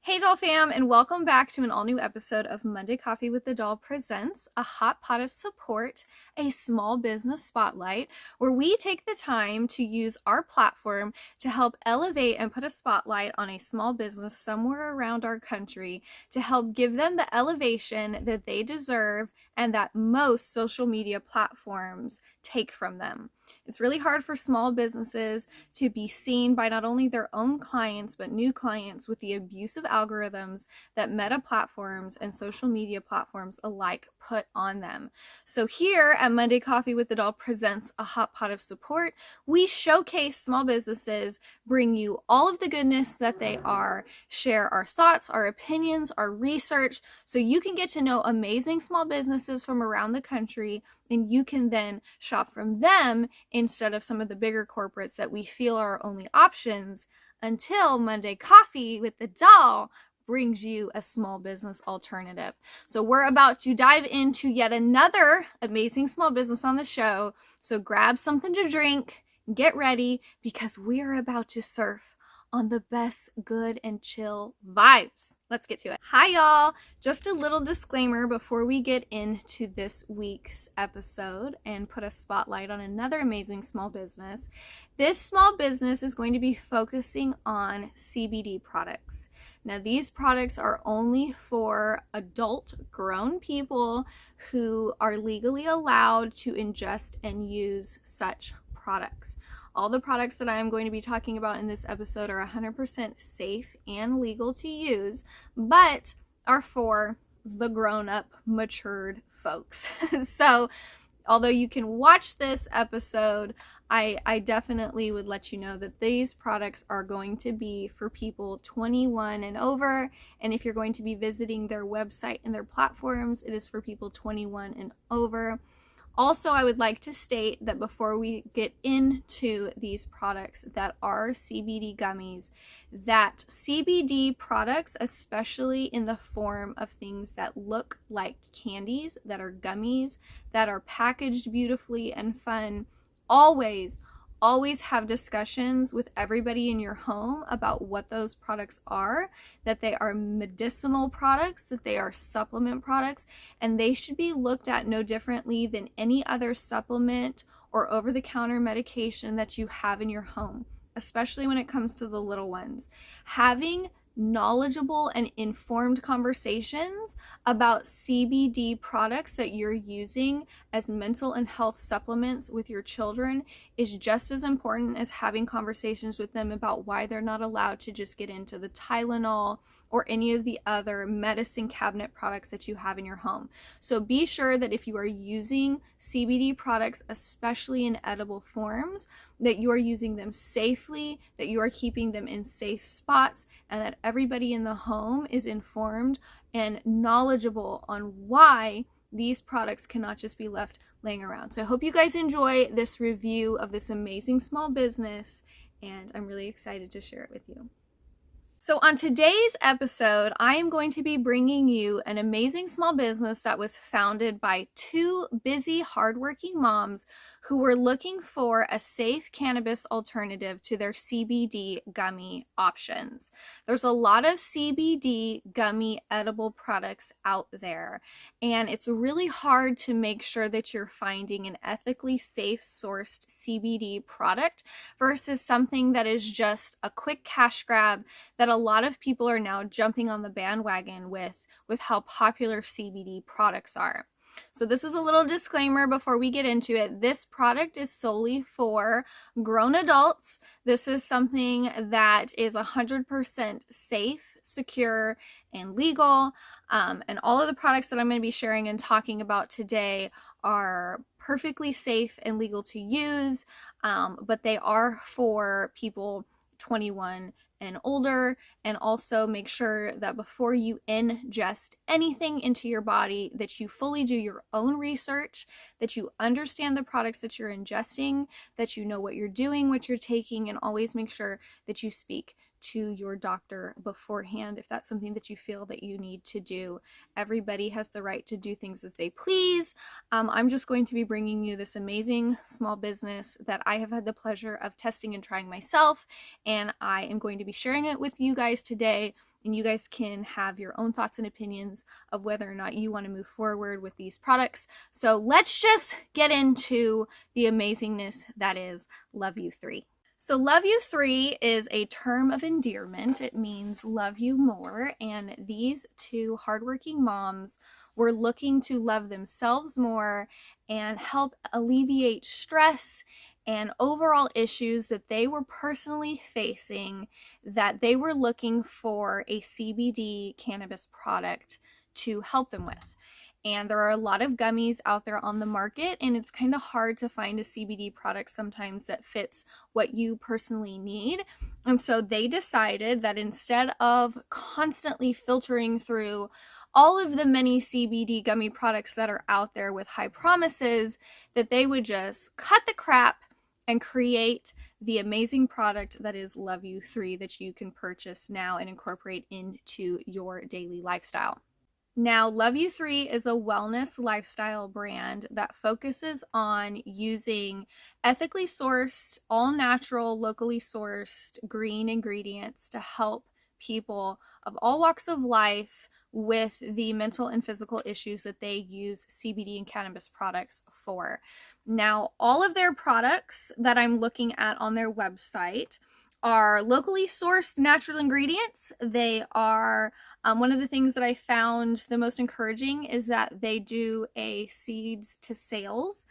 Hey Doll fam, and welcome back to an all-new episode of Monday Coffee with the Doll presents a hot pot of support, a small business spotlight, where we take the time to use our platform to help elevate and put a spotlight on a small business somewhere around our country to help give them the elevation that they deserve and that most social media platforms take from them. It's really hard for small businesses to be seen by not only their own clients, but new clients with the abusive algorithms that meta platforms and social media platforms alike put on them. So here at Monday Coffee with the Doll presents a hot pot of support. We showcase small businesses, bring you all of the goodness that they are, share our thoughts, our opinions, our research, so you can get to know amazing small businesses from around the country, and you can then shop from them instead of some of the bigger corporates that we feel are our only options, until Monday Coffee with the Doll brings you a small business alternative. So we're about to dive into yet another amazing small business on the show. So grab something to drink, get ready, because we're about to surf on the best good and chill vibes. Let's get to it. Hi y'all, just a little disclaimer before we get into this week's episode and put a spotlight on another amazing small business. This small business is going to be focusing on CBD products. Now these products are only for adult grown people who are legally allowed to ingest and use such products. All the products that I am going to be talking about in this episode are 100% safe and legal to use, but are for the grown-up, matured folks. So although you can watch this episode, I definitely would let you know that these products are going to be for people 21 and over, and if you're going to be visiting their website and their platforms, it is for people 21 and over. Also, I would like to state that before we get into these products that are CBD gummies, that CBD products, especially in the form of things that look like candies, that are gummies, that are packaged beautifully and fun, always have discussions with everybody in your home about what those products are, that they are medicinal products, that they are supplement products, and they should be looked at no differently than any other supplement or over-the-counter medication that you have in your home, especially when it comes to the little ones. Having knowledgeable and informed conversations about CBD products that you're using as mental and health supplements with your children is just as important as having conversations with them about why they're not allowed to just get into the Tylenol or any of the other medicine cabinet products that you have in your home. So be sure that if you are using CBD products, especially in edible forms, that you are using them safely, that you are keeping them in safe spots, and that everybody in the home is informed and knowledgeable on why these products cannot just be left laying around. So I hope you guys enjoy this review of this amazing small business, and I'm really excited to share it with you. So on today's episode, I am going to be bringing you an amazing small business that was founded by two busy, hardworking moms who were looking for a safe cannabis alternative to their CBD gummy options. There's a lot of CBD gummy edible products out there, and it's really hard to make sure that you're finding an ethically safe sourced CBD product versus something that is just a quick cash grab that a lot of people are now jumping on the bandwagon with how popular CBD products are. So this is a little disclaimer before we get into it. This product is solely for grown adults. This is something that is 100% safe, secure, and legal. And all of the products that I'm going to be sharing and talking about today are perfectly safe and legal to use, but they are for people 21 and older. And also make sure that before you ingest anything into your body, that you fully do your own research, that you understand the products that you're ingesting, that you know what you're doing, what you're taking, and always make sure that you speak to your doctor beforehand if that's something that you feel that you need to do. Everybody has the right to do things as they please. I'm just going to be bringing you this amazing small business that I have had the pleasure of testing and trying myself, and I am going to be sharing it with you guys today and you guys can have your own thoughts and opinions of whether or not you want to move forward with these products. So let's just get into the amazingness that is Love You 3. So Love You 3 is a term of endearment. It means love you more. And these two hardworking moms were looking to love themselves more and help alleviate stress and overall issues that they were personally facing, that they were looking for a CBD cannabis product to help them with. And there are a lot of gummies out there on the market, and it's kind of hard to find a CBD product sometimes that fits what you personally need. And so they decided that instead of constantly filtering through all of the many CBD gummy products that are out there with high promises, that they would just cut the crap and create the amazing product that is Love You 3 that you can purchase now and incorporate into your daily lifestyle. Now, Love You 3 is a wellness lifestyle brand that focuses on using ethically sourced, all natural, locally sourced green ingredients to help people of all walks of life with the mental and physical issues that they use CBD and cannabis products for. Now, all of their products that I'm looking at on their website are locally sourced natural ingredients. They are one of the things that I found the most encouraging is that they do a seeds to sales.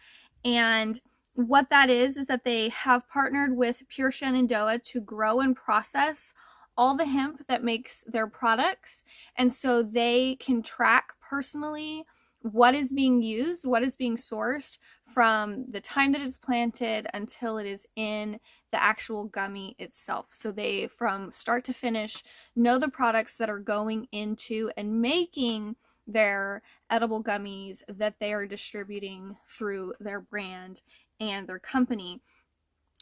And what that is that they have partnered with Pure Shenandoah to grow and process all the hemp that makes their products. And so they can track personally what is being used, what is being sourced from the time that it's planted until it is in the actual gummy itself. So they, from start to finish, know the products that are going into and making their edible gummies that they are distributing through their brand and their company.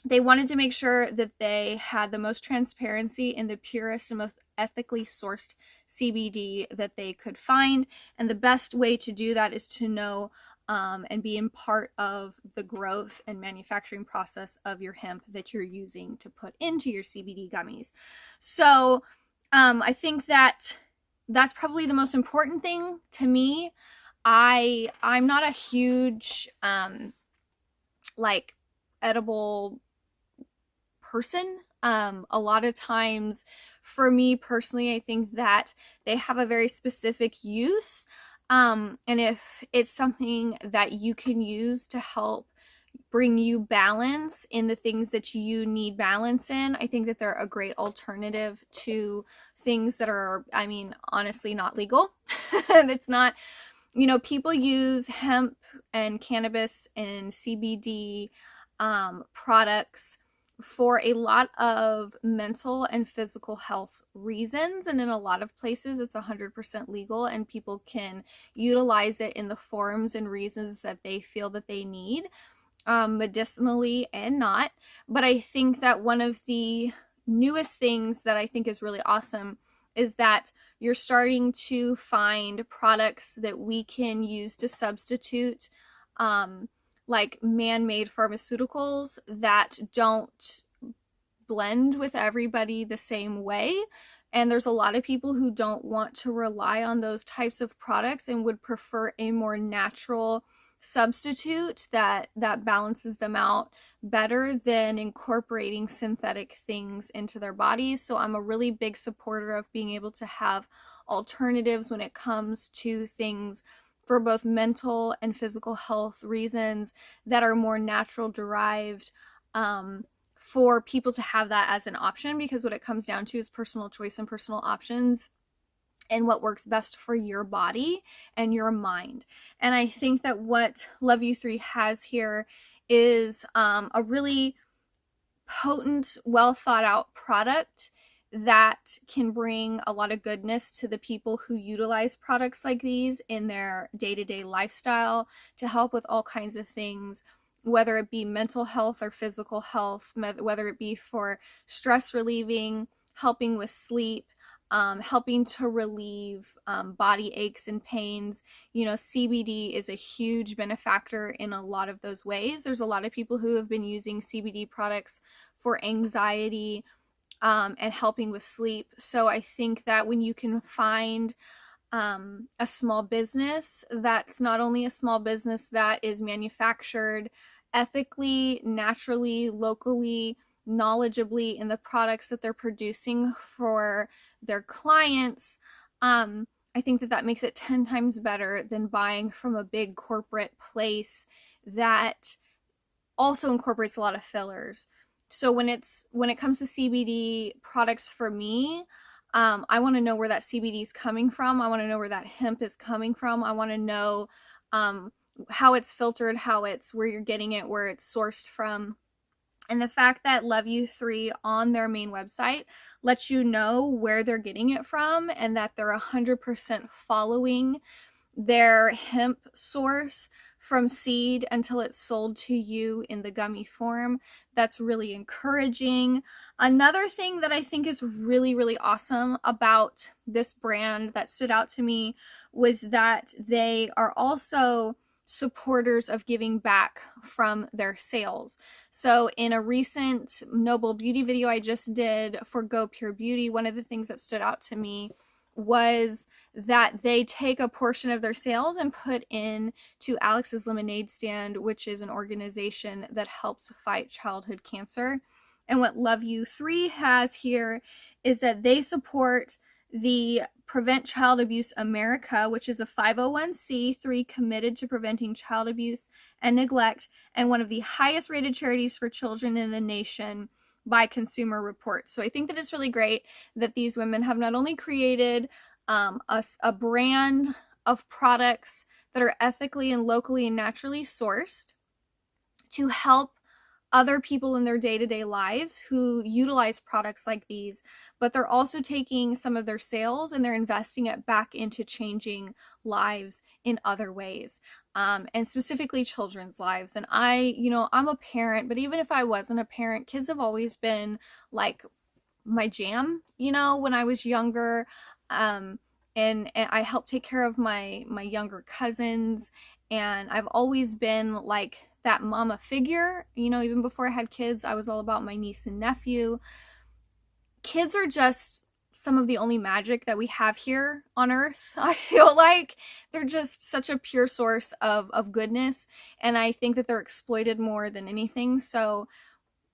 They wanted to make sure that they had the most transparency and the purest and most ethically sourced CBD that they could find. And the best way to do that is to know and be in part of the growth and manufacturing process of your hemp that you're using to put into your CBD gummies. So I think that that's probably the most important thing to me. I'm not a huge like edible person. A lot of times for me personally, I think that they have a very specific use. And if it's something that you can use to help bring you balance in the things that you need balance in, I think that they're a great alternative to things that are, I mean, honestly not legal. It's not, you know, people use hemp and cannabis and CBD products for a lot of mental and physical health reasons, and in a lot of places it's 100% legal and people can utilize it in the forms and reasons that they feel that they need, medicinally and not. But I think that one of the newest things that I think is really awesome is that you're starting to find products that we can use to substitute like man-made pharmaceuticals that don't blend with everybody the same way. And there's a lot of people who don't want to rely on those types of products and would prefer a more natural substitute that balances them out better than incorporating synthetic things into their bodies. So I'm a really big supporter of being able to have alternatives when it comes to things for both mental and physical health reasons that are more natural derived, for people to have that as an option, because what it comes down to is personal choice and personal options and what works best for your body and your mind. And I think that what Love You 3 has here is a really potent, well thought out product that can bring a lot of goodness to the people who utilize products like these in their day-to-day lifestyle to help with all kinds of things, whether it be mental health or physical health, whether it be for stress relieving, helping with sleep, helping to relieve body aches and pains. You know, CBD is a huge benefactor in a lot of those ways. There's a lot of people who have been using CBD products for anxiety, and helping with sleep. So I think that when you can find a small business that's not only a small business that is manufactured ethically, naturally, locally, knowledgeably in the products that they're producing for their clients, I think that that makes it 10 times better than buying from a big corporate place that also incorporates a lot of fillers. So when it comes to CBD products for me, I want to know where that CBD is coming from. I want to know where that hemp is coming from. I want to know how it's filtered, where you're getting it, where it's sourced from. And the fact that Love You 3 on their main website lets you know where they're getting it from and that they're 100% following their hemp source from seed until it's sold to you in the gummy form. That's really encouraging. Another thing that I think is really, really awesome about this brand that stood out to me was that they are also supporters of giving back from their sales. So in a recent Noble Beauty video I just did for Go Pure Beauty, one of the things that stood out to me was that they take a portion of their sales and put in to Alex's Lemonade Stand, which is an organization that helps fight childhood cancer. And what Love You 3 has here is that they support the Prevent Child Abuse America, which is a 501c3 committed to preventing child abuse and neglect, and one of the highest rated charities for children in the nation by Consumer Reports. So I think that it's really great that these women have not only created a brand of products that are ethically and locally and naturally sourced to help other people in their day-to-day lives who utilize products like these, but they're also taking some of their sales and they're investing it back into changing lives in other ways, and specifically children's lives. And I'm a parent, but even if I wasn't a parent, kids have always been like my jam, when I was younger. And I helped take care of my younger cousins, and I've always been like that mama figure. Even before I had kids, I was all about my niece and nephew. Kids are just some of the only magic that we have here on earth. I feel like they're just such a pure source of goodness, and I think that they're exploited more than anything. So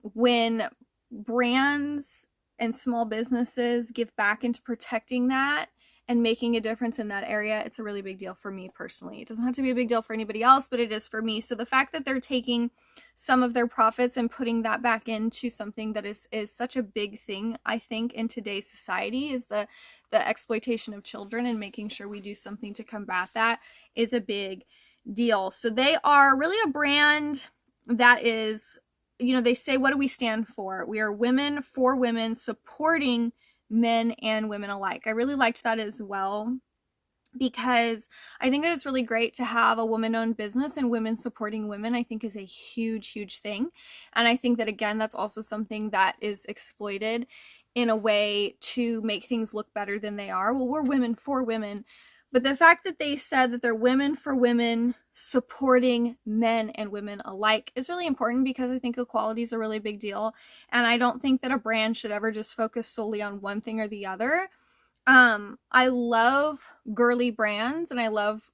when brands and small businesses give back into protecting that and making a difference in that area, it's a really big deal for me personally. It doesn't have to be a big deal for anybody else, but it is for me. So the fact that they're taking some of their profits and putting that back into something that is such a big thing, I think, in today's society, is the exploitation of children, and making sure we do something to combat that is a big deal. So they are really a brand that is, they say, what do we stand for? We are women for women, supporting men and women alike. I really liked that as well, because I think that it's really great to have a woman-owned business, and women supporting women, I think, is a huge, huge thing. And I think that, again, that's also something that is exploited in a way to make things look better than they are. Well, we're women for women. But the fact that they said that they're women for women, supporting men and women alike, is really important, because I think equality is a really big deal. And I don't think that a brand should ever just focus solely on one thing or the other. I love girly brands, and I love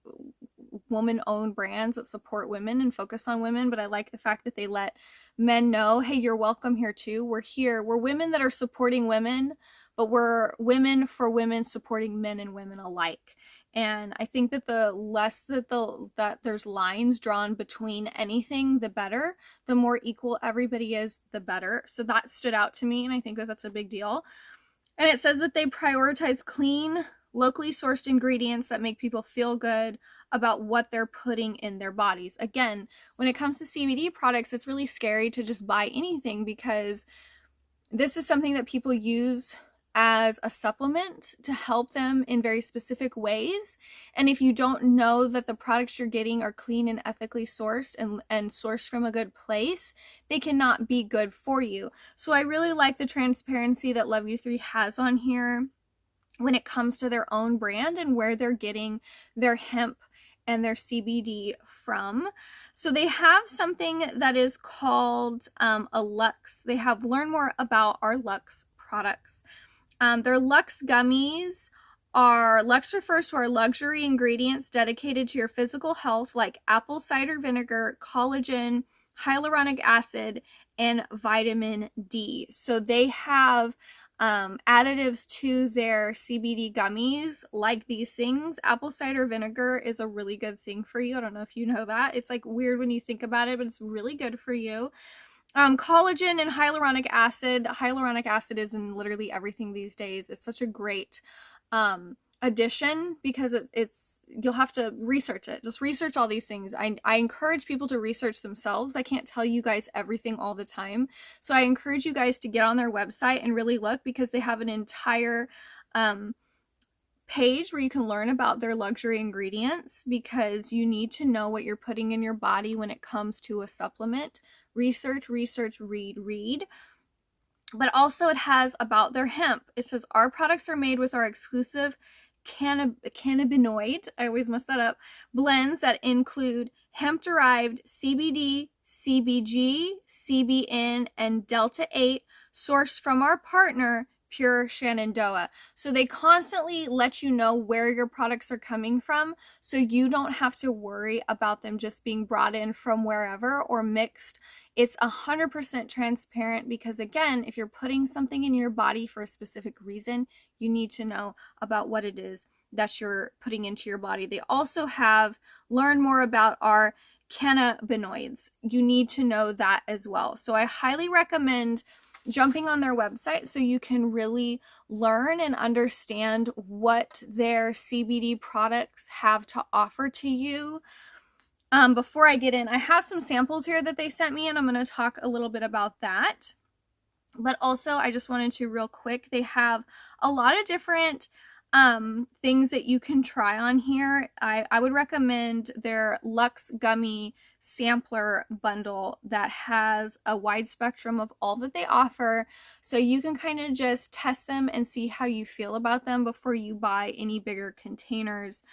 woman-owned brands that support women and focus on women, but I like the fact that they let men know, hey, you're welcome here too. We're here. We're women that are supporting women, but we're women for women, supporting men and women alike. And I think that the less that there's lines drawn between anything, the better. The more equal everybody is, the better. So that stood out to me, and I think that that's a big deal. And it says that they prioritize clean, locally sourced ingredients that make people feel good about what they're putting in their bodies. Again, when it comes to CBD products, it's really scary to just buy anything, because this is something that people use as a supplement to help them in very specific ways. And if you don't know that the products you're getting are clean and ethically sourced and sourced from a good place, they cannot be good for you. So I really like the transparency that Love You 3 has on here when it comes to their own brand and where they're getting their hemp and their CBD from. So they have something that is called a Luxe. They have learn more about our Luxe products. Their Luxe Gummies are, Luxe refers to our luxury ingredients dedicated to your physical health, like apple cider vinegar, collagen, hyaluronic acid, and vitamin D. So they have additives to their CBD gummies, like these things. Apple cider vinegar is a really good thing for you. I don't know if you know that. It's like weird when you think about it, but it's really good for you. Collagen and hyaluronic acid. Hyaluronic acid is in literally everything these days. It's such a great addition because it's you'll have to research it. Just research all these things. I encourage people to research themselves. I can't tell you guys everything all the time. So I encourage you guys to get on their website and really look, because they have an entire page where you can learn about their luxury ingredients, because you need to know what you're putting in your body when it comes to a supplement. Research, read. But also it has about their hemp. It says our products are made with our exclusive cannabinoid, I always mess that up, blends that include hemp-derived CBD, CBG, CBN, and Delta-8, sourced from our partner, Pure Shenandoah. So they constantly let you know where your products are coming from, so you don't have to worry about them just being brought in from wherever or mixed. It's 100% transparent, because again, if you're putting something in your body for a specific reason, you need to know about what it is that you're putting into your body. They also have learn more about our cannabinoids. You need to know that as well. So I highly recommend jumping on their website so you can really learn and understand what their CBD products have to offer to you. Before I get in, I have some samples here that they sent me, and I'm going to talk a little bit about that. But also, I just wanted to real quick, they have a lot of different things that you can try on here. I would recommend their Luxe Gummie sampler bundle that has a wide spectrum of all that they offer, so you can kind of just test them and see how you feel about them before you buy any bigger containers.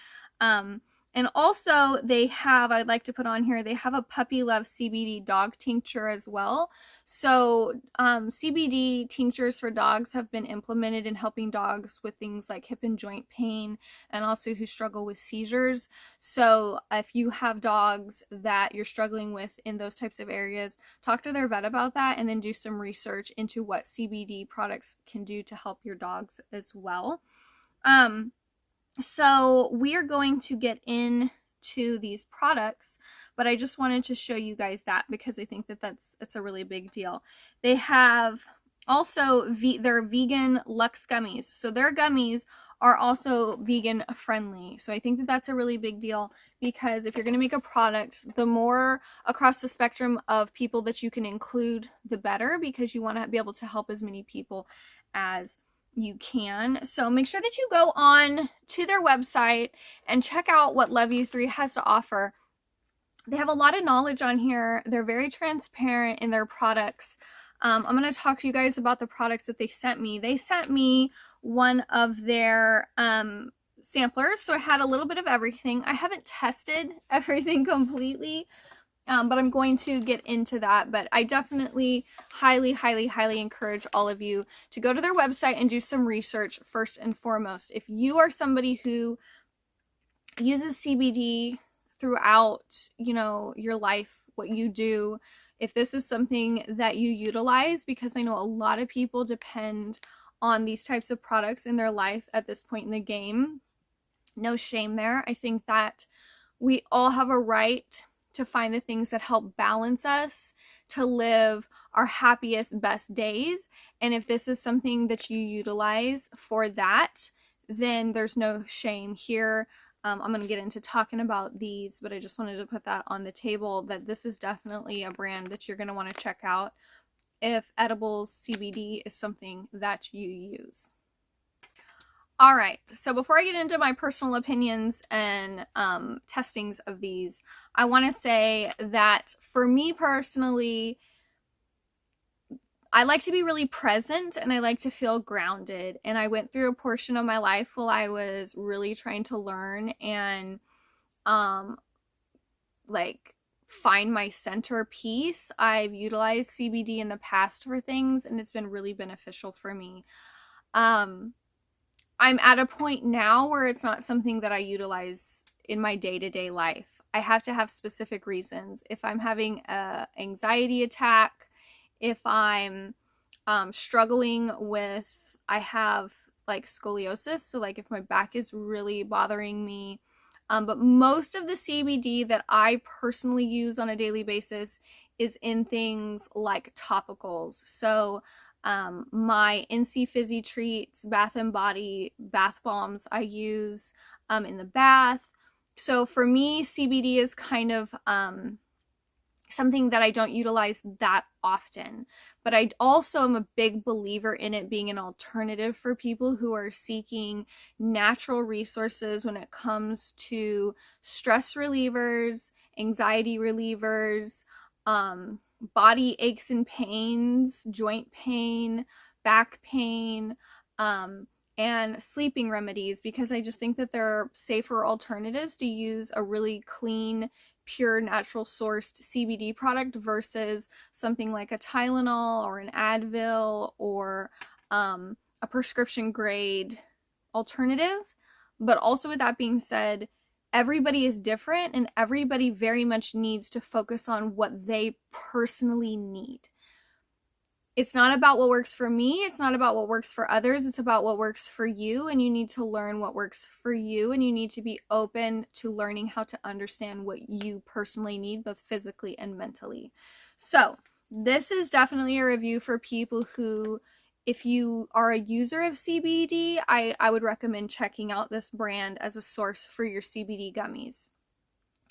And also they have, I'd like to put on here, they have a Puppy Love CBD dog tincture as well. So CBD tinctures for dogs have been implemented in helping dogs with things like hip and joint pain, and also who struggle with seizures. So if you have dogs that you're struggling with in those types of areas, talk to their vet about that, and then do some research into what CBD products can do to help your dogs as well. So we are going to get into these products, but I just wanted to show you guys that because I think that it's a really big deal. They have also their vegan Luxe Gummies. So their gummies are also vegan friendly. So I think that that's a really big deal, because if you're going to make a product, the more across the spectrum of people that you can include, the better, because you want to be able to help as many people as you can. So make sure that you go on to their website and check out what Love You 3 has to offer. They have a lot of knowledge on here. They're very transparent in their products. I'm going to talk to you guys about the products that they sent me. They sent me one of their samplers, so I had a little bit of everything. I haven't tested everything completely, but I'm going to get into that. But I definitely highly encourage all of you to go to their website and do some research first and foremost. If you are somebody who uses CBD throughout, your life, what you do, if this is something that you utilize, because I know a lot of people depend on these types of products in their life at this point in the game, no shame there. I think that we all have a right to find the things that help balance us to live our happiest, best days. And if this is something that you utilize for that, then there's no shame here. I'm going to get into talking about these, but I just wanted to put that on the table, that this is definitely a brand that you're going to want to check out if edibles CBD is something that you use. All right, so before I get into my personal opinions and testings of these, I want to say that for me personally, I like to be really present and I like to feel grounded. And I went through a portion of my life while I was really trying to learn and find my center piece. I've utilized CBD in the past for things, and it's been really beneficial for me. I'm at a point now where it's not something that I utilize in my day-to-day life. I have to have specific reasons. If I'm having an anxiety attack, if I'm struggling with, I have like scoliosis, so like if my back is really bothering me. But most of the CBD that I personally use on a daily basis is in things like topicals. So my NC Fizzy Treats, Bath and Body bath bombs I use in the bath. So for me, CBD is kind of something that I don't utilize that often, but I also am a big believer in it being an alternative for people who are seeking natural resources when it comes to stress relievers, anxiety relievers, body aches and pains, joint pain, back pain, and sleeping remedies, because I just think that there are safer alternatives to use a really clean, pure, natural sourced CBD product versus something like a Tylenol or an Advil or a prescription grade alternative. But also, with that being said, everybody is different, and everybody very much needs to focus on what they personally need. It's not about what works for me. It's not about what works for others. It's about what works for you, and you need to learn what works for you, and you need to be open to learning how to understand what you personally need, both physically and mentally. So this is definitely a review for people who, if you are a user of CBD, I would recommend checking out this brand as a source for your CBD gummies.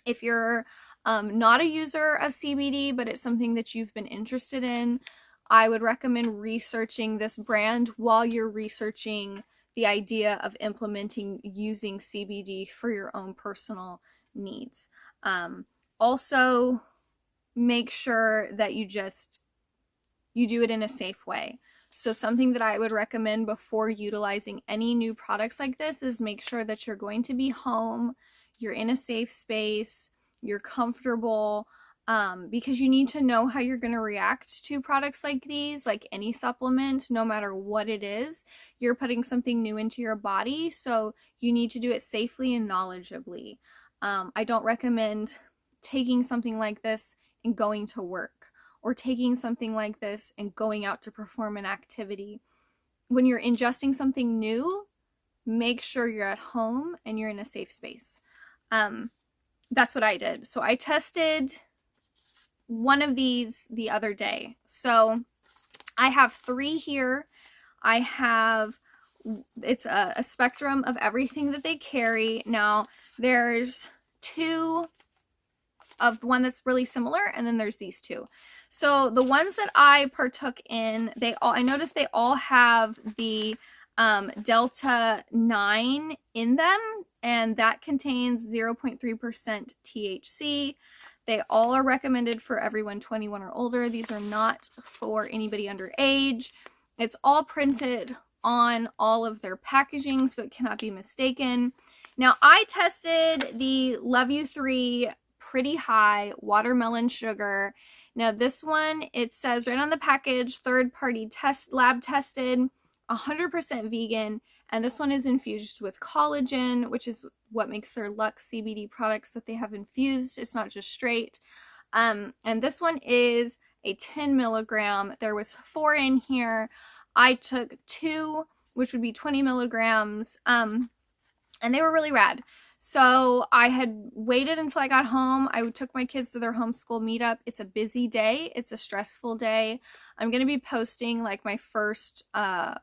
If you're not a user of CBD, but it's something that you've been interested in, I would recommend researching this brand while you're researching the idea of implementing using CBD for your own personal needs. Also, make sure that you do it in a safe way. So something that I would recommend before utilizing any new products like this is make sure that you're going to be home, you're in a safe space, you're comfortable, because you need to know how you're going to react to products like these. Like any supplement, no matter what it is, you're putting something new into your body, so you need to do it safely and knowledgeably. I don't recommend taking something like this and going to work, or taking something like this and going out to perform an activity. When you're ingesting something new, make sure you're at home and you're in a safe space. That's what I did. So I tested one of these the other day. So I have 3 here. It's a spectrum of everything that they carry. Now there's 2 of one that's really similar, and then there's these 2. So the ones that I partook in, I noticed they all have the Delta 9 in them, and that contains 0.3% THC. They all are recommended for everyone 21 or older. These are not for anybody underage. It's all printed on all of their packaging, so it cannot be mistaken. Now, I tested the Love You 3 Pretty High Watermelon Sugar. Now, this one, it says right on the package, third-party lab tested, 100% vegan, and this one is infused with collagen, which is what makes their Luxe CBD products that they have infused. It's not just straight. And this one is a 10 milligram. There was 4 in here. I took 2, which would be 20 milligrams, and they were really rad. So I had waited until I got home. I took my kids to their homeschool meetup. It's a busy day. It's a stressful day. I'm going to be posting like my first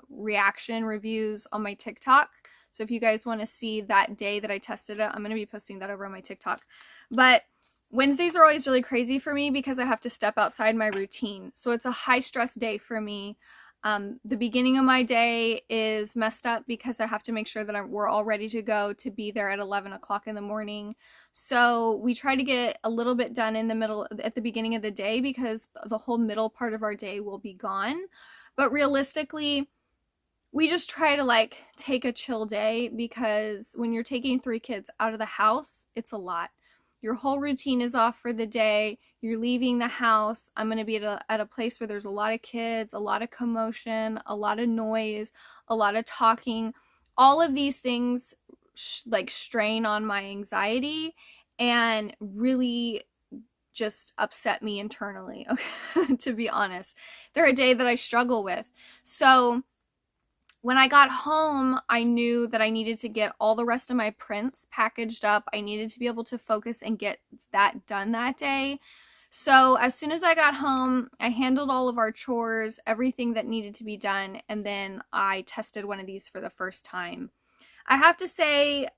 reaction reviews on my TikTok. So if you guys want to see that day that I tested it, I'm going to be posting that over on my TikTok. But Wednesdays are always really crazy for me because I have to step outside my routine. So it's a high stress day for me. The beginning of my day is messed up because I have to make sure that we're all ready to go to be there at 11 o'clock in the morning. So we try to get a little bit done at the beginning of the day, because the whole middle part of our day will be gone. But realistically, we just try to like take a chill day, because when you're taking 3 kids out of the house, it's a lot. your whole routine is off for the day. You're leaving the house. I'm going to be at a place where there's a lot of kids, a lot of commotion, a lot of noise, a lot of talking. All of these things like strain on my anxiety and really just upset me internally, okay? To be honest. They're a day that I struggle with. So when I got home, I knew that I needed to get all the rest of my prints packaged up. I needed to be able to focus and get that done that day. So as soon as I got home, I handled all of our chores, everything that needed to be done, and then I tested one of these for the first time. I have to say,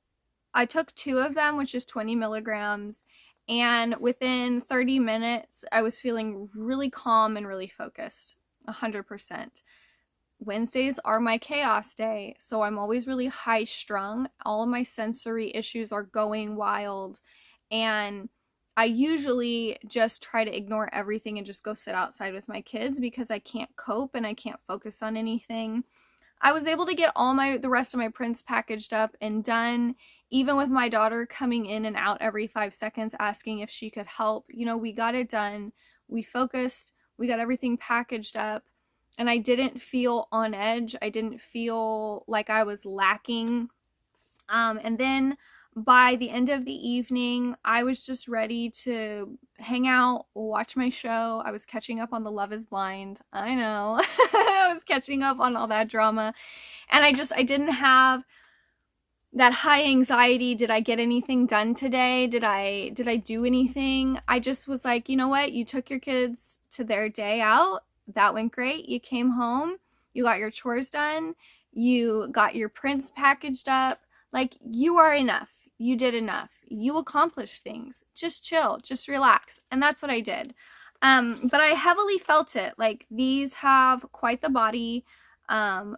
I took 2 of them, which is 20 milligrams, and within 30 minutes, I was feeling really calm and really focused, 100%. Wednesdays are my chaos day, so I'm always really high strung. All of my sensory issues are going wild, and I usually just try to ignore everything and just go sit outside with my kids because I can't cope and I can't focus on anything. I was able to get the rest of my prints packaged up and done, even with my daughter coming in and out every 5 seconds asking if she could help. You know, we got it done. We focused. We got everything packaged up. And I didn't feel on edge. I didn't feel like I was lacking. And then by the end of the evening, I was just ready to hang out, watch my show. I was catching up on the Love is Blind. I know. I was catching up on all that drama. And I didn't have that high anxiety. Did I get anything done today? Did I do anything? I just was like, you know what? You took your kids to their day out. That went great. You came home, you got your chores done, you got your prints packaged up. Like, you are enough. You did enough. You accomplished things. Just chill, just relax. And that's what I did. But I heavily felt it. Like, these have quite the body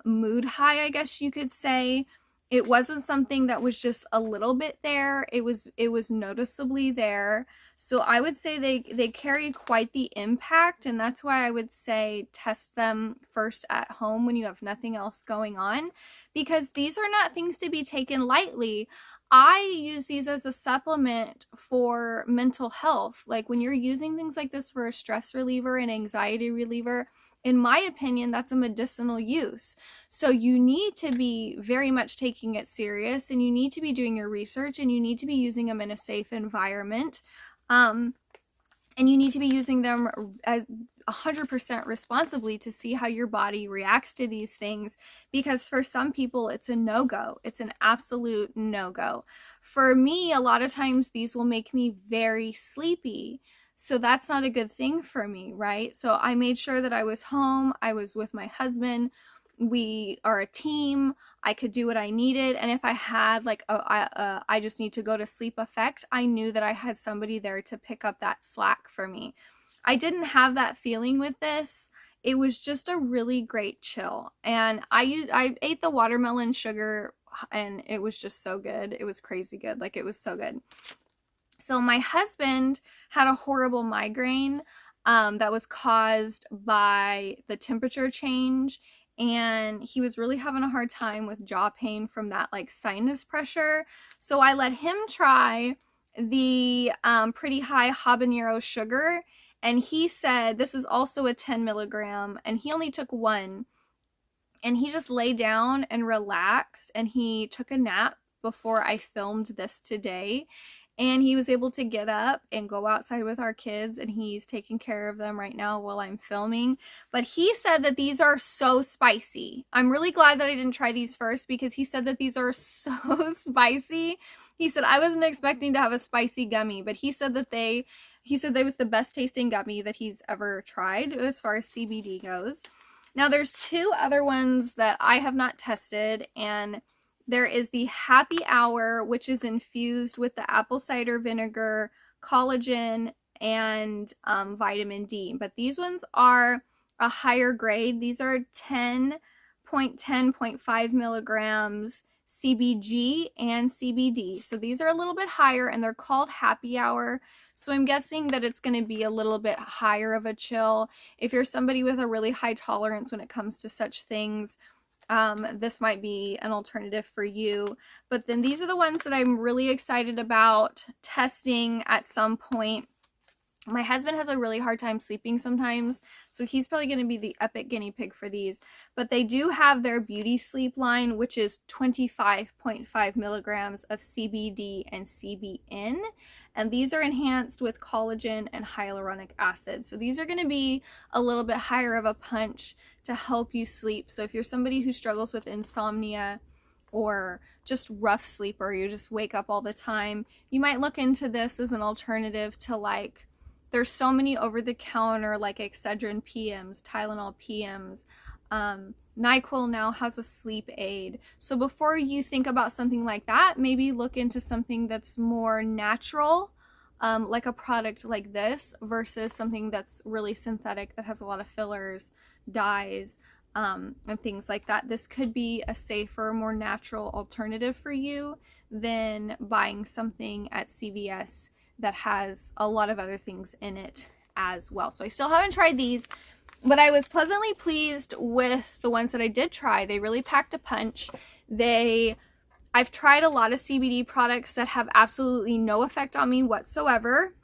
mood high, I guess you could say. It wasn't something that was just a little bit there. It was noticeably there. So I would say they carry quite the impact, and that's why I would say test them first at home when you have nothing else going on, because these are not things to be taken lightly. I use these as a supplement for mental health. Like, when you're using things like this for a stress reliever and anxiety reliever, in my opinion, that's a medicinal use. So you need to be very much taking it serious, and you need to be doing your research, and you need to be using them in a safe environment. And you need to be using them as 100% responsibly to see how your body reacts to these things, because for some people it's a no-go. It's an absolute no-go. For me, a lot of times these will make me very sleepy. So that's not a good thing for me, right? So I made sure that I was home. I was with my husband. We are a team. I could do what I needed. And if I had like I just need to go to sleep effect, I knew that I had somebody there to pick up that slack for me. I didn't have that feeling with this. It was just a really great chill. And I ate the watermelon sugar, and it was just so good. It was crazy good. Like, it was so good. So my husband had a horrible migraine that was caused by the temperature change, and he was really having a hard time with jaw pain from that like sinus pressure. So I let him try the pretty high habanero sugar, and he said this is also a 10 milligram, and he only took 1, and he just lay down and relaxed, and he took a nap before I filmed this today. And he was able to get up and go outside with our kids, and he's taking care of them right now while I'm filming. But he said that these are so spicy. I'm really glad that I didn't try these first, because he said that these are so spicy. He said, I wasn't expecting to have a spicy gummy, but he said that they was the best tasting gummy that he's ever tried as far as CBD goes. Now there's 2 other ones that I have not tested, and there is the Happy Hour, which is infused with the apple cider vinegar, collagen, and vitamin D. But these ones are a higher grade. These are 10.5 milligrams CBG and CBD. So these are a little bit higher, and they're called Happy Hour. So I'm guessing that it's going to be a little bit higher of a chill. If you're somebody with a really high tolerance when it comes to such things, this might be an alternative for you. But then these are the ones that I'm really excited about testing at some point. My husband has a really hard time sleeping sometimes, so he's probably going to be the epic guinea pig for these. But they do have their beauty sleep line, which is 25.5 milligrams of CBD and CBN. And these are enhanced with collagen and hyaluronic acid. So these are going to be a little bit higher of a punch to help you sleep. So if you're somebody who struggles with insomnia or just rough sleep, or you just wake up all the time, you might look into this as an alternative to, like, there's so many over-the-counter like Excedrin PMs, Tylenol PMs. NyQuil now has a sleep aid. So before you think about something like that, maybe look into something that's more natural, like a product like this, versus something that's really synthetic that has a lot of fillers, dyes, and things like that. This could be a safer, more natural alternative for you than buying something at CVS that has a lot of other things in it as well. So I still haven't tried these, but I was pleasantly pleased with the ones that I did try. They really packed a punch. I've tried a lot of CBD products that have absolutely no effect on me whatsoever.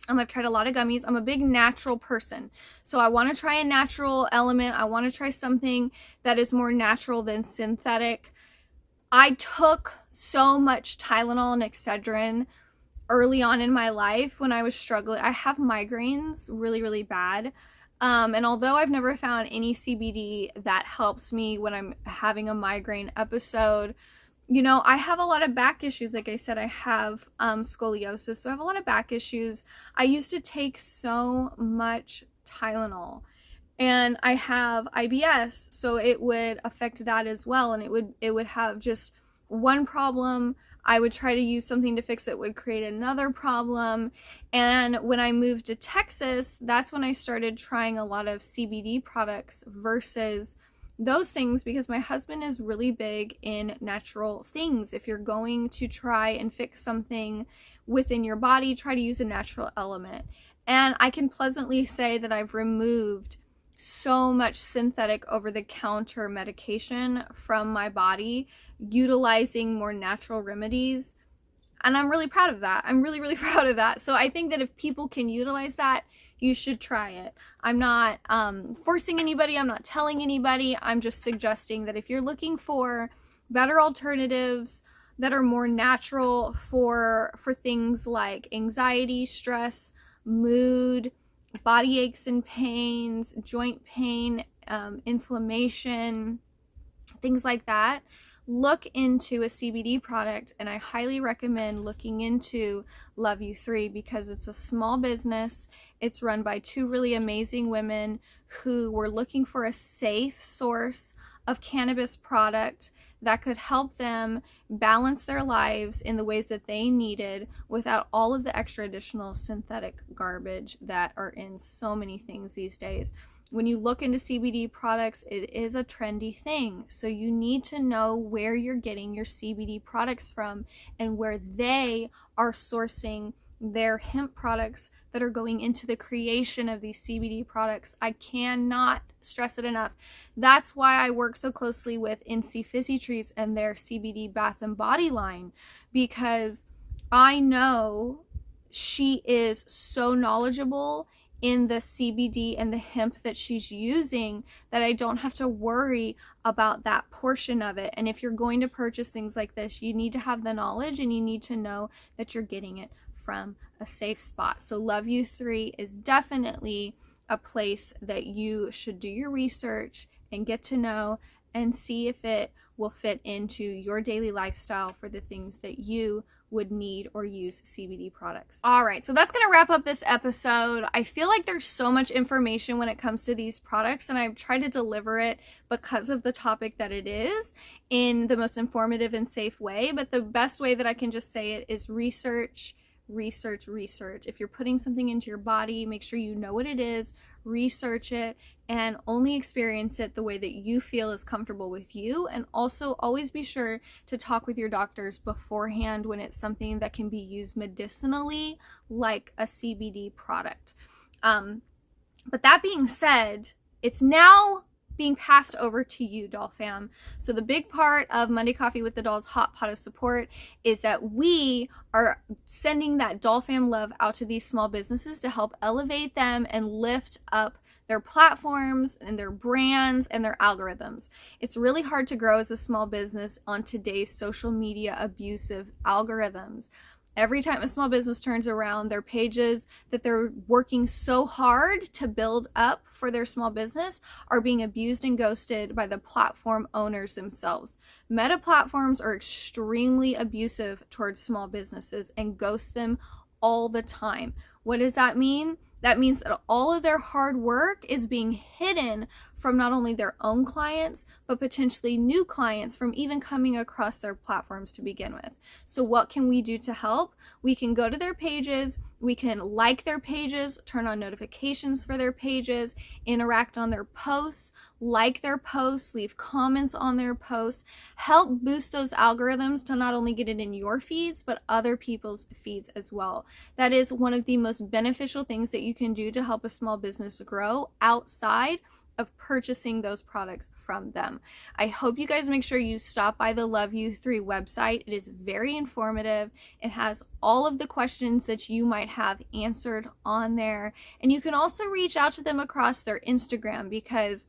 I've tried a lot of gummies. I'm a big natural person, so I want to try a natural element. I want to try something that is more natural than synthetic. I took so much Tylenol and Excedrin early on in my life when I was struggling. I have migraines really, really bad. And although I've never found any CBD that helps me when I'm having a migraine episode, you know, I have a lot of back issues. Like I said, I have scoliosis, so I have a lot of back issues. I used to take so much Tylenol, and I have IBS, so it would affect that as well. And it would have just one problem. I would try to use something to fix it, would create another problem. And when I moved to Texas, that's when I started trying a lot of CBD products versus those things, because my husband is really big in natural things. If you're going to try and fix something within your body, try to use a natural element. And I can pleasantly say that I've removed so much synthetic over-the-counter medication from my body, utilizing more natural remedies, and I'm really proud of that. I'm really, really proud of that. So I think that if people can utilize that, you should try it. I'm not forcing anybody. I'm not telling anybody. I'm just suggesting that if you're looking for better alternatives that are more natural for things like anxiety, stress, mood, body aches and pains, joint pain, inflammation, things like that, look into a CBD product. And I highly recommend looking into Love You 3, because it's a small business. It's run by two really amazing women who were looking for a safe source of cannabis product that could help them balance their lives in the ways that they needed without all of the extra additional synthetic garbage that are in so many things these days. When you look into CBD products, it is a trendy thing. So you need to know where you're getting your CBD products from and where they are sourcing their hemp products that are going into the creation of these CBD products. I cannot stress it enough. That's why I work so closely with NC Fizzy Treats and their CBD bath and body line, because I know she is so knowledgeable in the CBD and the hemp that she's using that I don't have to worry about that portion of it. And if you're going to purchase things like this, you need to have the knowledge and you need to know that you're getting it from a safe spot. So Love You 3 is definitely a place that you should do your research and get to know and see if it will fit into your daily lifestyle for the things that you would need or use CBD products. All right, so that's gonna wrap up this episode. I feel like there's so much information when it comes to these products, and I've tried to deliver it because of the topic that it is in the most informative and safe way. But the best way that I can just say it is research, research, research. If you're putting something into your body, make sure you know what it is, research it, and only experience it the way that you feel is comfortable with you. And also always be sure to talk with your doctors beforehand when it's something that can be used medicinally, like a CBD product. But that being said, it's now being passed over to you, Doll Fam. So the big part of Monday Coffee with the Dolls hot pot of support is that we are sending that Doll Fam love out to these small businesses to help elevate them and lift up their platforms and their brands and their algorithms. It's really hard to grow as a small business on today's social media abusive algorithms. Every time a small business turns around, their pages that they're working so hard to build up for their small business are being abused and ghosted by the platform owners themselves. Meta platforms are extremely abusive towards small businesses and ghost them all the time. What does that mean? That means that all of their hard work is being hidden from not only their own clients, but potentially new clients from even coming across their platforms to begin with. So what can we do to help? We can go to their pages, we can like their pages, turn on notifications for their pages, interact on their posts, like their posts, leave comments on their posts, help boost those algorithms to not only get it in your feeds, but other people's feeds as well. That is one of the most beneficial things that you can do to help a small business grow outside of purchasing those products from them. I hope you guys make sure you stop by the Love You 3 website. It is very informative. It has all of the questions that you might have answered on there. And you can also reach out to them across their Instagram, because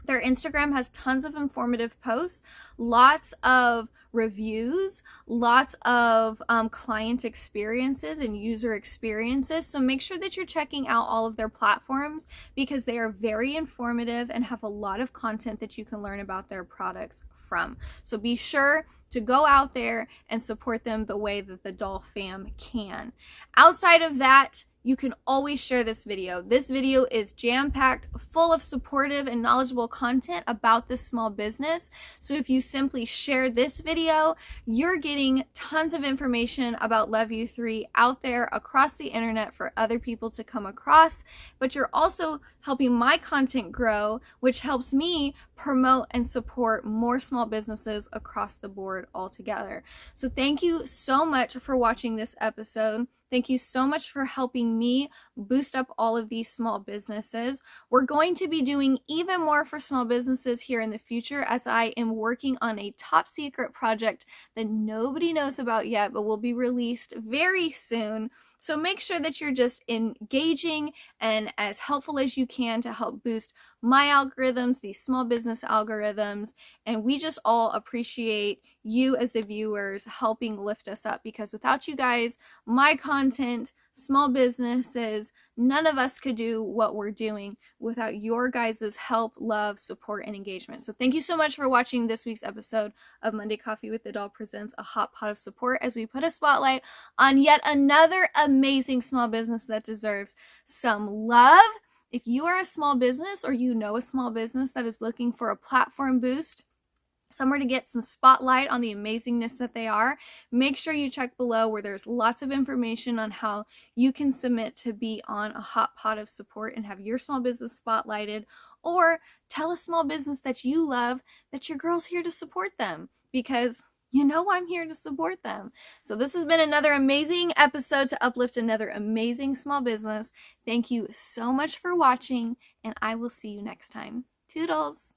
their Instagram has tons of informative posts, lots of reviews, lots of client experiences and user experiences. So make sure that you're checking out all of their platforms, because they are very informative and have a lot of content that you can learn about their products from. So be sure to go out there and support them the way that the Doll Fam can. Outside of that, you can always share this video. This video is jam-packed full of supportive and knowledgeable content about this small business. So if you simply share this video, you're getting tons of information about Love You 3 out there across the internet for other people to come across, but you're also helping my content grow, which helps me promote and support more small businesses across the board altogether. So thank you so much for watching this episode. Thank you so much for helping me boost up all of these small businesses. We're going to be doing even more for small businesses here in the future, as I am working on a top secret project that nobody knows about yet, but will be released very soon. So make sure that you're just engaging and as helpful as you can to help boost my algorithms, these small business algorithms. And we just all appreciate you as the viewers helping lift us up, because without you guys, my content, small businesses, none of us could do what we're doing without your guys' help, love, support, and engagement. So thank you so much for watching this week's episode of Monday Coffee with the Doll presents a hot pot of support, as we put a spotlight on yet another amazing small business that deserves some love. If you are a small business, or you know a small business that is looking for a platform boost, somewhere to get some spotlight on the amazingness that they are, make sure you check below, where there's lots of information on how you can submit to be on a hot pot of support and have your small business spotlighted, or tell a small business that you love that your girl's here to support them, because you know I'm here to support them. So this has been another amazing episode to uplift another amazing small business. Thank you so much for watching, and I will see you next time. Toodles!